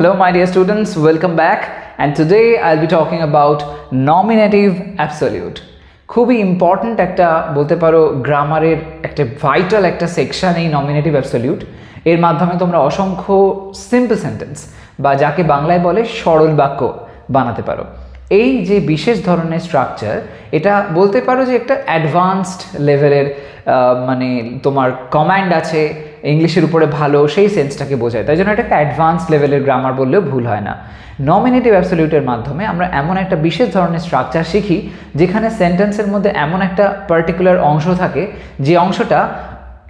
Hello my dear students, welcome back, and today I'll be talking about nominative absolute. খুবই important একটা বলতে পারো গ্রামারের একটা ভাইটাল একটা সেকশন এই নমিনেটিভ অ্যাবসলিউট। এর মাধ্যমে তোমরা অসংখ্য সিম্পল সেন্টেন্স বা যাকে বাংলায় বলে সরল বাক্য বানাতে পারো। এই যে বিশেষ ধরনের স্ট্রাকচার, এটা বলতে পারো যে একটা অ্যাডভান্সড লেভেলের মানে তোমার কমান্ড আছে ইংলিশের উপরে ভালো, সেই সেন্সটাকে বোঝায়। তাই জন্য এটাকে অ্যাডভান্সড লেভেলের গ্রামার বললেও ভুল হয় না। নমিনেটিভ অ্যাবসলিউটের মাধ্যমে আমরা এমন একটা বিশেষ ধরনের স্ট্রাকচার শিখি যেখানে সেন্টেন্সের মধ্যে এমন একটা পার্টিকুলার অংশ থাকে যে অংশটা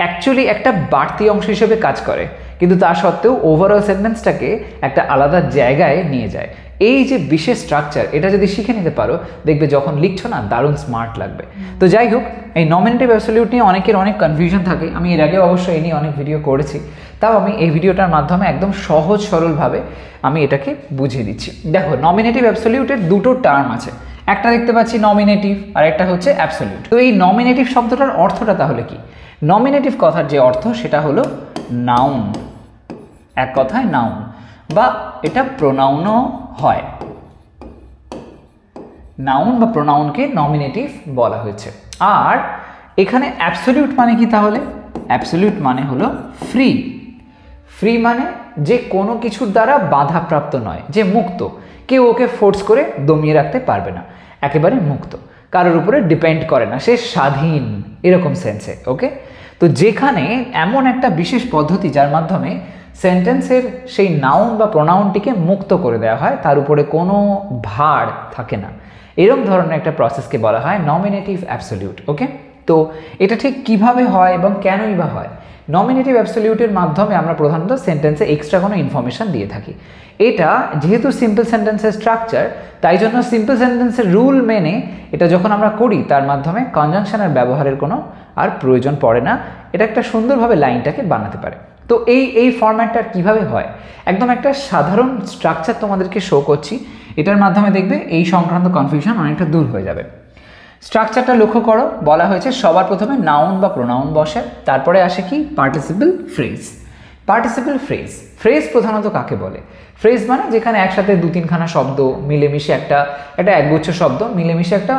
অ্যাকচুয়ালি একটা বাড়তি অংশ হিসেবে কাজ করে, কিন্তু তা সত্ত্বেও ওভারঅল সেন্টেন্সটাকে একটা আলাদা জায়গায় নিয়ে যায়। এই যে বিশেষ স্ট্রাকচার, এটা যদি শিখে নিতে পারো, দেখবে যখন লিখছো না দারুণ স্মার্ট লাগবে। তো যাই হোক, এই নমিনেটিভ অ্যাবসলিউট নিয়ে অনেকের অনেক কনফিউশন থাকে। আমি এর আগে অবশ্যই এই নিয়ে অনেক ভিডিও করেছি, তাও আমি এই ভিডিওটার মাধ্যমে একদম সহজ সরলভাবে আমি এটাকে বুঝিয়ে দিচ্ছি। দেখো, নমিনেটিভ অ্যাবসলিউটের দুটো টার্ম আছে, একটা দেখতে পাচ্ছি নমিনেটিভ আর একটা হচ্ছে অ্যাবসলিউট। তো এই নমিনেটিভ শব্দটার অর্থটা তাহলে কি? নমিনেটিভ কথার যে অর্থ সেটা হলো নাউন, এক কথায় নাউন, বা এটা প্রোনাউনও হয়। নাউন বা প্রোনাউনকে নমিনেটিভ বলা হয়েছে। আর এখানে অ্যাবসলিউট মানে কি তাহলে? অ্যাবসলিউট মানে হলো ফ্রি। ফ্রি মানে যে কোনো কিছুর দ্বারা বাধাপ্রাপ্ত নয়, যে মুক্ত, কেউ ওকে ফোর্স করে দমিয়ে রাখতে পারবে না, একেবারে মুক্ত, কারোর উপরে ডিপেন্ড করে না, সে স্বাধীন, এরকম সেন্সে। ওকে, তো যেখানে এমন একটা বিশেষ পদ্ধতি যার মাধ্যমে সেন্টেন্সের সেই নাউন বা প্রোনাউনটিকে মুক্ত করে দেওয়া হয়, তার উপরে কোনো ভার থাকে না, এরকম ধরনের একটা প্রসেসকে বলা হয় নমিনেটিভ অ্যাবসলিউট। ওকে, তো এটা ঠিক কিভাবে হয় এবং কেনই বা হয়? নমিনেটিভ অ্যাবসলিউটের মাধ্যমে আমরা প্রধানত সেন্টেন্সে এক্সট্রা কোনো ইনফরমেশন দিয়ে থাকি। এটা যেহেতু সিম্পল সেন্টেন্সের স্ট্রাকচার, তাই জন্য সিম্পল সেন্টেন্সের রুল মেনে এটা যখন আমরা করি, তার মাধ্যমে কনজাংশনের ব্যবহারের কোনো আর প্রয়োজন পড়ে না। এটা একটা সুন্দরভাবে লাইনটাকে বানাতে পারে। তো এই ফরম্যাটটা কীভাবে হয়, একদম একটা সাধারণ স্ট্রাকচার তোমাদেরকে শো করছি, এটার মাধ্যমে দেখবে এই সংক্রান্ত কনফিউশন অনেকটা দূর হয়ে যাবে। স্ট্রাকচারটা লক্ষ্য করো, বলা হয়েছে সবার প্রথমে নাউন বা প্রোনাউন বসে, তারপরে আসে কি participle phrase. Participle phrase, phrase প্রধানত কাকে বলে? ফ্রেজ মানে যেখানে একসাথে দু তিনখানা শব্দ মিলেমিশে একটা একগুচ্ছ শব্দ মিলেমিশে একটা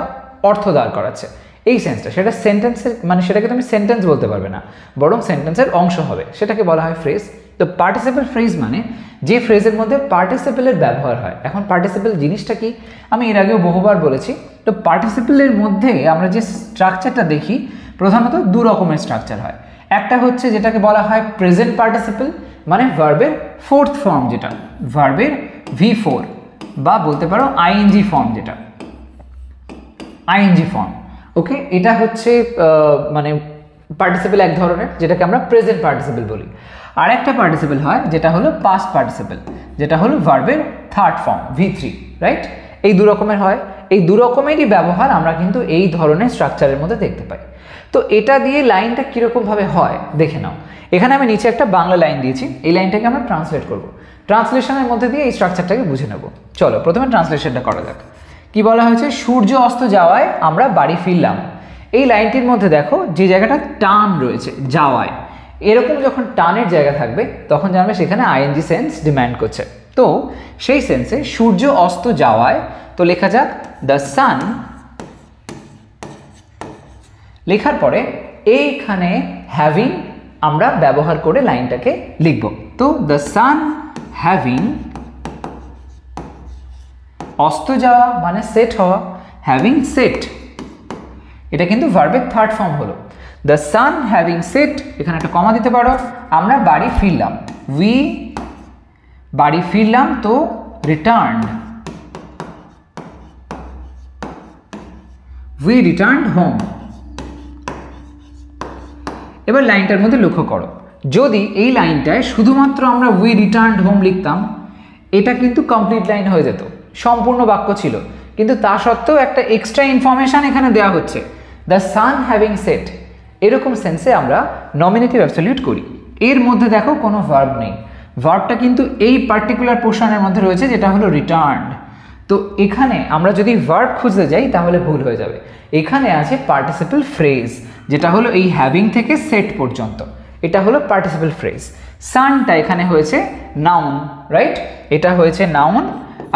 অর্থ দাঁড় করাচ্ছে, এই সেন্সটা, সেটা সেন্টেন্সের মানে সেটাকে তুমি সেন্টেন্স বলতে পারবে না, বরং সেন্টেন্সের অংশ হবে, সেটাকে বলা হয় ফ্রেজ। তো পার্টিসিপল ফ্রেজ মানে যে ফ্রেজের মধ্যে পার্টিসিপলের ব্যবহার হয়। এখন পার্টিসিপল জিনিসটা কি আমি এর আগেও বহুবার বলেছি। তো পার্টিসিপলের মধ্যে আমরা যে স্ট্রাকচারটা দেখি, প্রধানত দু রকমের স্ট্রাকচার হয়। একটা হচ্ছে যেটাকে বলা হয় প্রেজেন্ট পার্টিসিপল, মানে ভার্বের ফোর্থ ফর্ম, যেটা ভার্বের V4, বা বলতে পারো আইএনজি ফর্ম, যেটা আইএনজি ফর্ম। ওকে, এটা হচ্ছে মানে পার্টিসিপল এক ধরনের, যেটাকে আমরা প্রেজেন্ট পার্টিসিপল বলি। আর একটা পার্টিসিপল হয় যেটা হলো পাস্ট পার্টিসিপল, যেটা হলো ভার্বের থার্ড ফর্ম V3, রাইট? এই দু রকমের হয়। এই দু রকমেরই ব্যবহার আমরা কিন্তু এই ধরনের স্ট্রাকচারের মধ্যে দেখতে পাই। তো এটা দিয়ে লাইনটা কীরকমভাবে হয় দেখে নাও। এখানে আমি নিচে একটা বাংলা লাইন দিয়েছি, এই লাইনটাকে আমরা ট্রান্সলেট করব। ট্রান্সলেশনের মধ্যে দিয়ে এই স্ট্রাকচারটাকে বুঝে নেব। চলো প্রথমে ট্রান্সলেশনটা করা যাক। কি বলা হয়েছে? সূর্য অস্ত যাওয়ায় আমরা বাড়ি ফিরলাম। এই লাইনটির মধ্যে দেখো যে জায়গাটা টান রয়েছে, যাওয়ায়, এরকম যখন টানের জায়গা থাকবে তখন জানবে সেখানে আইএনজি সেন্স ডিম্যান্ড করছে। তো সেই সেন্সে সূর্য অস্ত যাওয়ায়, তো লেখা যাক দ্য সান। লেখার পরে এইখানে হ্যাভিং আমরা ব্যবহার করে লাইনটাকে লিখব। তো দ্য সান হ্যাভিং, অস্ত যাওয়া মানে সেট হওয়া, হ্যাভিং সেট, এটা কিন্তু ভার্বের থার্ড ফর্ম হলো। দ্য সান হ্যাভিং সেট, এখানে একটা কমা দিতে পারো। আমরা বাড়ি ফিরলাম, উই বাড়ি ফিরলাম, তো রিটার্নড, উই রিটার্নড হোম। এবার লাইনটার মধ্যে লক্ষ্য করো, যদি এই লাইনটায় শুধুমাত্র আমরা উই রিটার্নড হোম লিখতাম, এটা কিন্তু কমপ্লিট লাইন হয়ে যেত, সম্পূর্ণ বাক্য ছিল, কিন্তু তা সত্ত্বেও একটা এক্সট্রা ইনফরমেশন এখানে দেওয়া হচ্ছে, দ্য সান হ্যাভিং সেট। এরকম সেন্সে আমরা নমিনেটিভ অ্যাবসলিউট করি। এর মধ্যে দেখো কোনো ভার্ব নেই, ভার্বটা কিন্তু এই পার্টিকুলার পোর্শনের মধ্যে রয়েছে, যেটা হলো রিটার্নড। তো এখানে আমরা যদি ভার্ব খুঁজতে যাই তাহলে ভুল হয়ে যাবে। এখানে আছে পার্টিসিপল ফ্রেজ, যেটা হলো এই হ্যাভিং থেকে সেট পর্যন্ত। এটা হলো পার্টিসিপল ফ্রেজ। সানটা এখানে হয়েছে নাউন, রাইট? এটা হয়েছে নাউন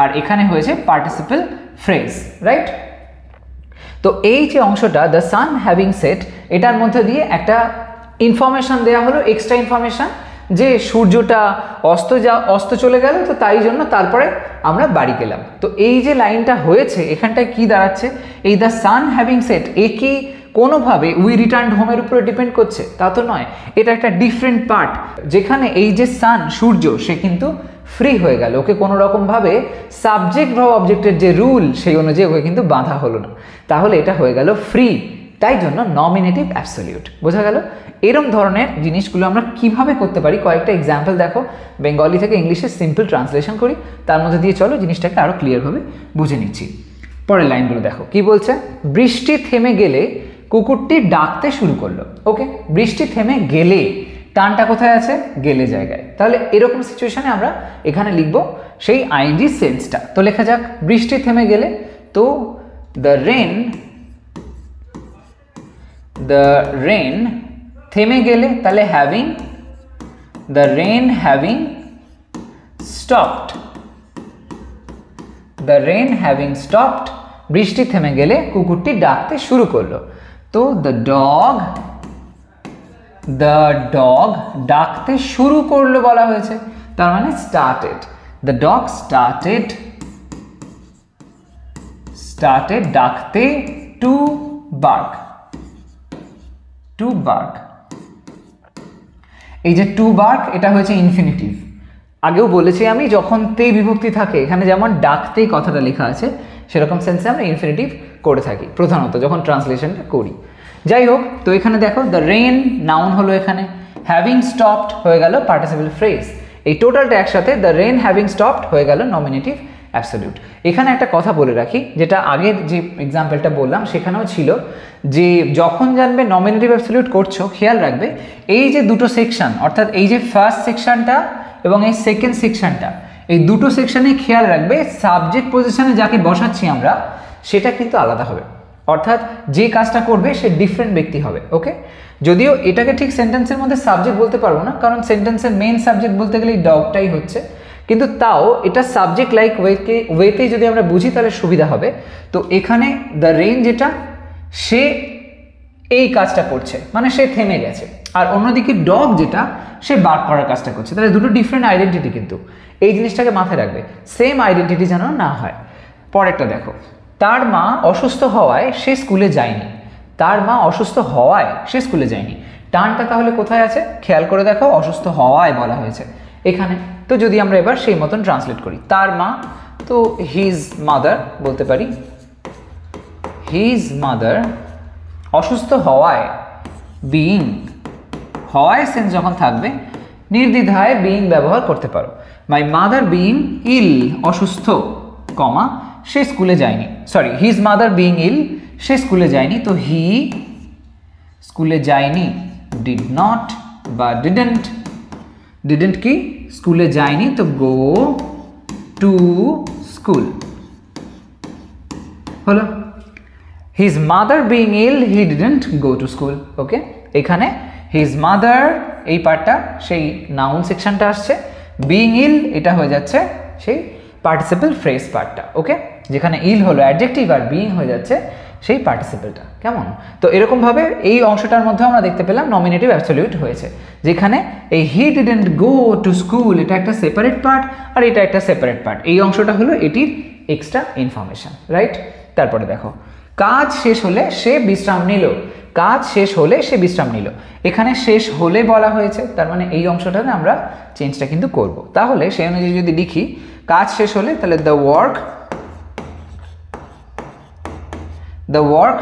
আর এখানে হয়েছে পার্টিসিপল ফ্রেজ, রাইট? তো এই যে অংশটা দ্য সান হ্যাভিং সেট, এটার মধ্যে দিয়ে একটা ইনফরমেশন দেওয়া হলো, এক্সট্রা ইনফরমেশন, যে সূর্যটা অস্ত চলে গেল, তো তাই জন্য তারপরে আমরা বাড়ি গেলাম। তো এই যে লাইনটা হয়েছে এখানটায় কি দাঁড়াচ্ছে, এই দ্য সান হ্যাভিং সেট এ কি কোনোভাবে উই রিটার্ন হোমের উপরে ডিপেন্ড করছে? তা তো নয়, এটা একটা ডিফারেন্ট পার্ট, যেখানে এই যে সান সূর্য সে কিন্তু ফ্রি হয়ে গেল, ওকে কোনো রকমভাবে সাবজেক্ট বা অবজেক্টের যে রুল সেই অনুযায়ী ওকে কিন্তু বাঁধা হলো না, তাহলে এটা হয়ে গেল ফ্রি, তাই জন্য নমিনেটিভ অ্যাবসলিউট। বোঝা গেল? এরকম ধরনের জিনিসগুলো আমরা কিভাবে করতে পারি কয়েকটা এক্সাম্পল দেখো, বেঙ্গলি থেকে ইংলিশে সিম্পল ট্রান্সলেশন করি, তার মধ্যে দিয়ে চলো জিনিসটাকে আরও ক্লিয়ারভাবে বুঝে নিচ্ছি। পরের লাইনগুলো দেখো কি বলছে, বৃষ্টি থেমে গেলে কুকুরটি ডাকতে শুরু করলো। ওকে, বৃষ্টি থেমে গেলে, টানটা কোথায় আছে? গেলে জায়গায়। তাহলে এরকম সিচুয়েশনে আমরা এখানে লিখবো সেই আইএনজি সেন্সটা। তো লেখা যাক, বৃষ্টি থেমে গেলে, তো দ্য রেন থেমে গেলে, তাহলে having, the rain having stopped, the rain having stopped, বৃষ্টি থেমে গেলে কুকুরটি ডাকতে শুরু করলো। তো দ্য ডগ ডাকতে শুরু করলো বলা হয়েছে, তার মানে স্টার্টেড, দ্য ডগ স্টার্টেড ডাকতে টু বার্ক। এই যে টু বার্ক এটা হয়েছে ইনফিনিটিভ। আগেও বলেছি আমি, যখন তে বিভক্তি থাকে এখানে যেমন ডাকতেই কথাটা লেখা আছে, সেরকম সেন্সে আমরা ইনফিনিটিভ করে থাকি প্রধানত যখন ট্রান্সলেশনটা করি। যাই হোক, তো এখানে দেখো দ্য রেন নাউন হলো, এখানে হ্যাভিং স্টপড হয়ে গেল পার্টিসিপল ফ্রেজ। এই টোটালটা একসাথে দ্য রেন হ্যাভিং স্টপড হয়ে গেল নমিনেটিভ অ্যাবসলিউট। এখানে একটা কথা বলে রাখি, যেটা আগের যে এক্সাম্পলটা বললাম সেখানেও ছিল, যে যখন জানবে নমিনেটিভ অ্যাবসলিউট করছো, খেয়াল রাখবে এই যে দুটো সেকশন, অর্থাৎ এই যে ফার্স্ট সেকশনটা এবং এই সেকেন্ড সেকশনটা, এই দুটো সেকশনে খেয়াল রাখবে সাবজেক্ট পজিশনে যাকে বসাচ্ছি আমরা সেটা কিন্তু আলাদা হবে, অর্থাৎ যে কাজটা করবে সে ডিফারেন্ট ব্যক্তি হবে। ওকে, যদিও এটাকে ঠিক সেন্টেন্সের মধ্যে সাবজেক্ট বলতে পারবো না, কারণ সেন্টেন্সের মেইন সাবজেক্ট বলতে গেলে ডগটাই হচ্ছে, কিন্তু তাও এটা সাবজেক্ট লাইক ওয়েতেই যদি আমরা বুঝি তাহলে সুবিধা হবে। তো এখানে দ্য রেন যেটা, সে এই কাজটা করছে, মানে সে থেমে গেছে, আর অন্যদিকে ডগ যেটা, সে বার্ক করার কাজটা করছে। তাহলে দুটো ডিফারেন্ট আইডেন্টিটি, কিন্তু এই জিনিসটাকে মাথায় রাখবে, সেম আইডেন্টিটি যেন না হয়। পরেরটা দেখো, তার মা অসুস্থ হওয়ায় সে স্কুলে যায়নি। তার মা অসুস্থ হওয়ায় সে স্কুলে যায়নি, টানটা তাহলে কোথায় আছে? খেয়াল করে দেখো, অসুস্থ হওয়ায় বলা হয়েছে এখানে। তো যদি আমরা এবার সেই মতন ট্রান্সলেট করি, তার মা, তো হিজ মাদার বলতে পারি, হিজ মাদার অসুস্থ হওয়ায়, বিইং, হওয়ায় সেন্স যখন থাকবে নির্দ্বিধায় বিইং ব্যবহার করতে পারো। মাই মাদার বিইং ইল, অসুস্থ, কমা, সে স্কুলে যায়নি, সরি, হিজ মাদার বিইং ইল, সে স্কুলে যায়নি, তো হি স্কুলে যায়নি, ডিড নট বা ডিডেন্ট কি? স্কুলে যায়নি, তো গো টু স্কুল হলো। His mother being ill, he didn't go to school. Okay, এখানে হিজ মাদার এই পার্টটা সেই নাউন সেকশনটা আসছে, বিইং ইল এটা হয়ে যাচ্ছে সেই পার্টিসিপল ফ্রেজ পার্টটা। ওকে, যেখানে ইল হলো অ্যাডজেক্টিভ আর বিইং হয়ে যাচ্ছে সেই পার্টিসিপলটা। কেমন? তো এরকমভাবে এই অংশটার মধ্যে আমরা দেখতে পেলাম নমিনেটিভ অ্যাবসলিউট হয়েছে, যেখানে এই হি ডিডেন্ট গো টু স্কুল এটা একটা সেপারেট পার্ট আর এটা একটা সেপারেট পার্ট। এই অংশটা হলো এটির এক্সট্রা ইনফরমেশন, রাইট? তারপরে দেখো, কাজ শেষ হলে সে বিশ্রাম নিল। কাজ শেষ হলে সে বিশ্রাম নিল, এখানে শেষ হলে বলা হয়েছে, তার মানে এই অংশটাতে আমরা চেঞ্জটা কিন্তু করব। তাহলে সেই অনুযায়ী যদি লিখি কাজ শেষ হলে, তাহলে দ্য ওয়ার্ক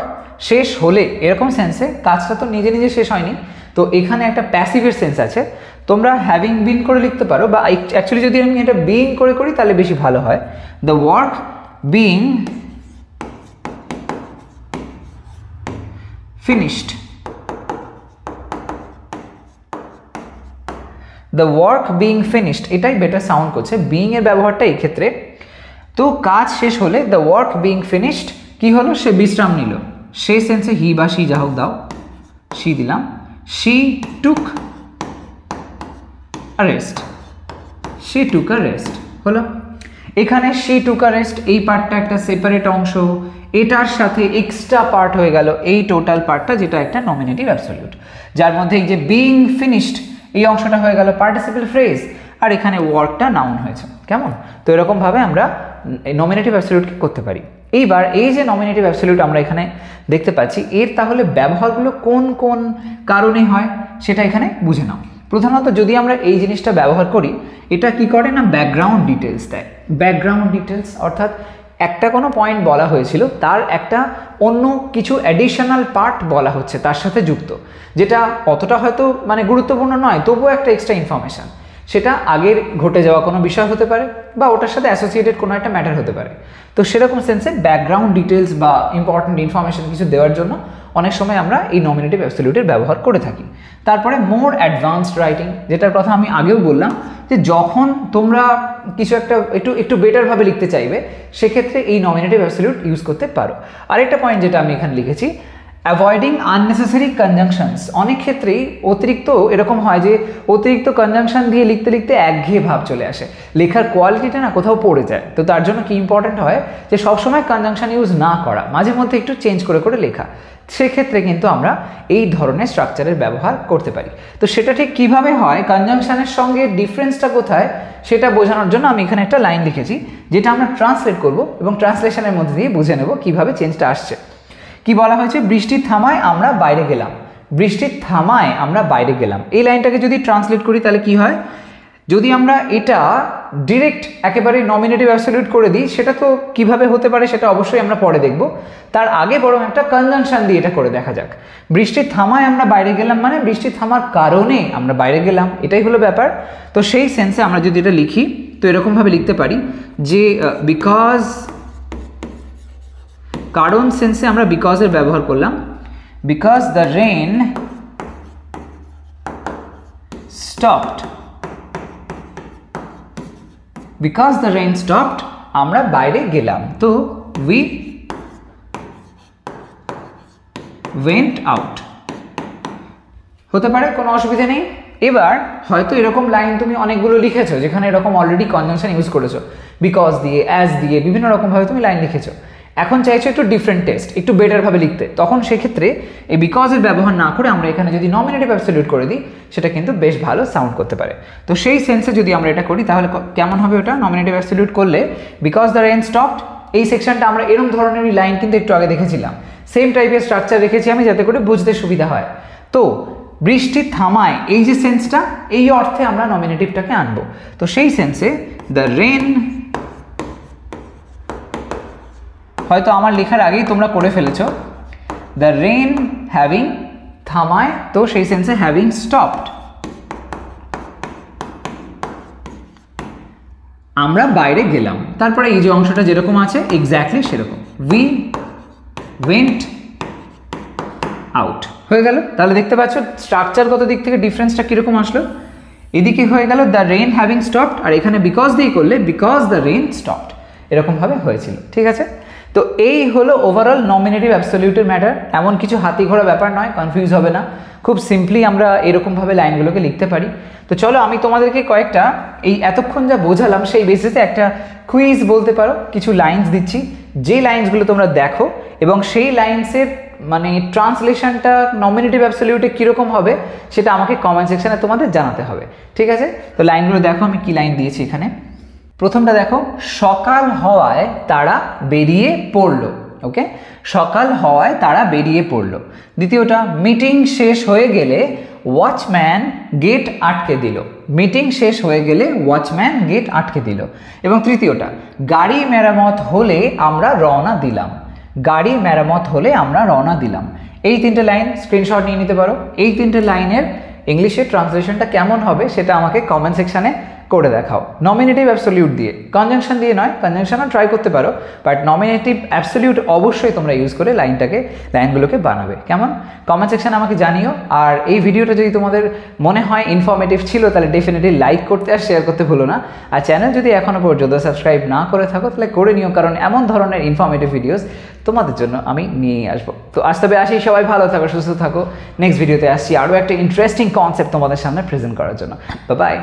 শেষ হলে, এরকম সেন্সে, কাজটা তো নিজে নিজে শেষ হয়নি, তো এখানে একটা প্যাসিভের সেন্স আছে। তোমরা হ্যাভিং বিন করে লিখতে পারো, বা অ্যাকচুয়ালি যদি আমি এটা বিইং করে করি তাহলে বেশি ভালো হয়। The work being finished, the work being finished এটাই বেটার সাউন্ড করছে, বিইং এর ব্যবহারটা এই ক্ষেত্রে। তো কাজ শেষ হলে the work being finished কি হলো? সে বিশ্রাম নিল, সেই সেন্সে হি বা শি যা হোক দাও, শি দিলাম, she took a rest, she took a rest হলো। এখানে শি টুক আ রেস্ট এই পার্টটা একটা সেপারেট অংশ, এটার সাথে এক্সট্রা পার্ট হয়ে গেল এই টোটাল পার্টটা, যেটা একটা নমিনেটিভ অ্যাবসলিউট, যার মধ্যে এই যে বিং ফিনিশড এই অংশটা হয়ে গেল পার্টিসিপল ফ্রেজ, আর এখানে ওয়ার্কটা নাউন হয়েছে। কেমন? তো এরকমভাবে আমরা নমিনেটিভ অ্যাবসলিউটকে করতে পারি। এইবার এই যে নমিনেটিভ অ্যাবসলিউট আমরা এখানে দেখতে পাচ্ছি, এর তাহলে ব্যবহারগুলো কোন কোন কারণে হয় সেটা এখানে বুঝে নাও। প্রধানত যদি আমরা এই জিনিসটা ব্যবহার করি, এটা কি করে না, ব্যাকগ্রাউন্ড ডিটেলস দেয়। ব্যাকগ্রাউন্ড ডিটেলস অর্থাৎ একটা কোনো পয়েন্ট বলা হয়েছিল, তার একটা অন্য কিছু অ্যাডিশনাল পার্ট বলা হচ্ছে তার সাথে যুক্ত, যেটা অতটা হয়তো মানে গুরুত্বপূর্ণ নয়, তবুও একটা এক্সট্রা ইনফরমেশান, সেটা আগের ঘটে যাওয়া কোনো বিষয় হতে পারে বা ওটার সাথে অ্যাসোসিয়েটেড কোনো একটা ম্যাটার হতে পারে। তো সেরকম সেন্সে ব্যাকগ্রাউন্ড ডিটেলস বা ইম্পর্টেন্ট ইনফরমেশান কিছু দেওয়ার জন্য অনেক সময় আমরা এই নমিনেটিভ অ্যাবসলিউটের ব্যবহার করে থাকি। তারপরে মোর অ্যাডভান্সড রাইটিং, যেটার কথা আমি আগেও বললাম, যে যখন তোমরা কিছু একটা একটু বেটারভাবে লিখতে চাইবে, সেক্ষেত্রে এই নমিনেটিভ অ্যাবসলিউট ইউজ করতে পারো। আরেকটা পয়েন্ট যেটা আমি এখানে লিখেছি, অ্যাভয়েডিং আননেসেসারি কনজাংশনস। অনেক ক্ষেত্রেই অতিরিক্ত এরকম হয় যে অতিরিক্ত কনজাংশন দিয়ে লিখতে লিখতে একঘেয়ে ভাব চলে আসে, লেখার কোয়ালিটিটা না কোথাও পড়ে যায়। তো তার জন্য কি ইম্পর্টেন্ট হয় যে সবসময় কনজাংশন ইউজ না করা, মাঝে মধ্যে একটু চেঞ্জ করে করে লেখা। সেক্ষেত্রে কিন্তু আমরা এই ধরনের স্ট্রাকচারের ব্যবহার করতে পারি। তো সেটা ঠিক কীভাবে হয়, কনজাংশনের সঙ্গে ডিফারেন্সটা কোথায় সেটা বোঝানোর জন্য আমি এখানে একটা লাইন লিখেছি, যেটা আমরা ট্রান্সলেট করব এবং ট্রান্সলেশনের মধ্যে দিয়ে বুঝে নেব কীভাবে চেঞ্জটা আসছে। কি বলা হয়েছে, বৃষ্টি থামায় আমরা বাইরে গেলাম। বৃষ্টি থামায় আমরা বাইরে গেলাম, এই লাইনটাকে যদি ট্রান্সলেট করি তাহলে কি হয়, যদি আমরা এটা ডিরেক্ট একেবারে নমিনেটিভ অ্যাবসলিউট করে দিই, সেটা তো কিভাবে হতে পারে সেটা অবশ্যই আমরা পরে দেখব। তার আগে বরং একটা কনজাংশন দিয়ে এটা করে দেখা যাক। বৃষ্টি থামায় আমরা বাইরে গেলাম মানে বৃষ্টি থামার কারণে আমরা বাইরে গেলাম, এটাই হলো ব্যাপার। তো সেই সেন্সে আমরা যদি এটা লিখি তো এরকমভাবে লিখতে পারি যে বিকজ, কারণ সেন্সে আমরা বিকজের ব্যবহার করলাম, because the rain stopped, because the rain stopped আমরা বাইরে গেলাম। তো উই ওয়েন্ট আউট হতে পারে, কোনো অসুবিধা নেই। এবার হয়তো এরকম লাইন তুমি অনেকগুলো লিখেছো যেখানে এরকম অলরেডি কনজাংশন ইউজ করেছো, বিকজ দিয়ে, অ্যাজ দিয়ে, বিভিন্ন রকমভাবে তুমি লাইন লিখেছো। এখন চাইছো একটু ডিফারেন্ট টেস্ট, একটু বেটারভাবে লিখতে, তখন সেক্ষেত্রে এই বিকজের ব্যবহার না করে আমরা এখানে যদি নমিনেটিভ অ্যাবসলিউট করে দিই, সেটা কিন্তু বেশ ভালো সাউন্ড করতে পারে। তো সেই সেন্সে যদি আমরা এটা করি তাহলে কেমন হবে ওটা, নমিনেটিভ অ্যাবসলিউট করলে বিকজ দ্য রেন স্টপড, এই সেকশনটা আমরা এরকম ধরনেরই লাইন কিন্তু একটু আগে দেখেছিলাম, সেম টাইপের স্ট্রাকচার রেখেছি আমি যাতে করে বুঝতে সুবিধা হয়। তো বৃষ্টি থামায় এই যে সেন্সটা, এই অর্থে আমরা নমিনেটিভটাকে আনবো। তো সেই সেন্সে দ্য রেন, হয়তো আমার লেখার আগেই তোমরা করে ফেলেছো, দ্য রেন হ্যাভিং থামায়, তো সেই সেন্সে হ্যাভিং স্টপড আমরা বাইরে গেলাম। তারপরে এই যে অংশটা যেরকম আছে এক্স্যাক্টলি সেরকম, উই ওয়েন্ট আউট হয়ে গেল। তাহলে দেখতে পাচ্ছ স্ট্রাকচারগত দিক থেকে ডিফারেন্সটা কীরকম আসলো। এদিকে হয়ে গেল দ্য রেন হ্যাভিং স্টপড, আর এখানে বিকজ দিয়ে করলে বিকজ দ্য রেন স্টপড, এরকমভাবে হয়েছিল। ঠিক আছে, তো এই হলো ওভারঅল নমিনেটিভ অ্যাবসলিউটের ম্যাটার। এমন কিছু হাতি ঘোড়া ব্যাপার নয়, কনফিউজ হবে না, খুব সিম্পলি আমরা এরকমভাবে লাইনগুলোকে লিখতে পারি। তো চলো আমি তোমাদেরকে কয়েকটা এই এতক্ষণ যা বোঝালাম সেই বেসিসে একটা কুইজ বলতে পারো, কিছু লাইন্স দিচ্ছি, যে লাইন্সগুলো তোমরা দেখো এবং সেই লাইন্সের মানে ট্রান্সলেশনটা নমিনেটিভ অ্যাবসলিউটে কীরকম হবে সেটা আমাকে কমেন্ট সেকশানে তোমাদের জানাতে হবে। ঠিক আছে, তো লাইনগুলো দেখো আমি কি লাইন দিয়েছি এখানে। প্রথমটা দেখো, সকাল হওয়ায় তারা বেরিয়ে পড়লো। ওকে, সকাল হওয়ায় তারা বেরিয়ে পড়লো। দ্বিতীয়টা, মিটিং শেষ হয়ে গেলে ওয়াচম্যান গেট আটকে দিল। মিটিং শেষ হয়ে গেলে ওয়াচম্যান গেট আটকে দিল। এবং তৃতীয়টা, গাড়ি মেরামত হলে আমরা রওনা দিলাম। গাড়ি মেরামত হলে আমরা রওনা দিলাম। এই তিনটে লাইন স্ক্রিনশট নিয়ে নিতে পারো। এই তিনটে লাইনের ইংলিশের ট্রান্সলেশনটা কেমন হবে সেটা আমাকে কমেন্ট সেকশানে করে দেখাও। নমিনেটিভ অ্যাবসলিউট দিয়ে, কনজাংশন দিয়ে নয়, কনজাংশনও ট্রাই করতে পারো, বাট নমিনেটিভ অ্যাবসলিউট অবশ্যই তোমরা ইউজ করে লাইনগুলোকে বানাবে। কেমন, কমেন্ট সেকশানে আমাকে জানিও। আর এই ভিডিওটা যদি তোমাদের মনে হয় ইনফরমেটিভ ছিল তাহলে ডেফিনেটলি লাইক করতে আর শেয়ার করতে ভুলো না। আর চ্যানেল যদি এখনও পর্যন্ত সাবস্ক্রাইব না করে থাকো তাহলে করে নিও, কারণ এমন ধরনের ইনফরমেটিভ ভিডিওস তোমাদের জন্য আমি নিয়ে আসবো। তো আজ তবে আসি, সবাই ভালো থাকো, সুস্থ থাকো। নেক্সট ভিডিওতে আসছি আরও একটা ইন্টারেস্টিং কনসেপ্ট তোমাদের সামনে প্রেজেন্ট করার জন্য। বাই।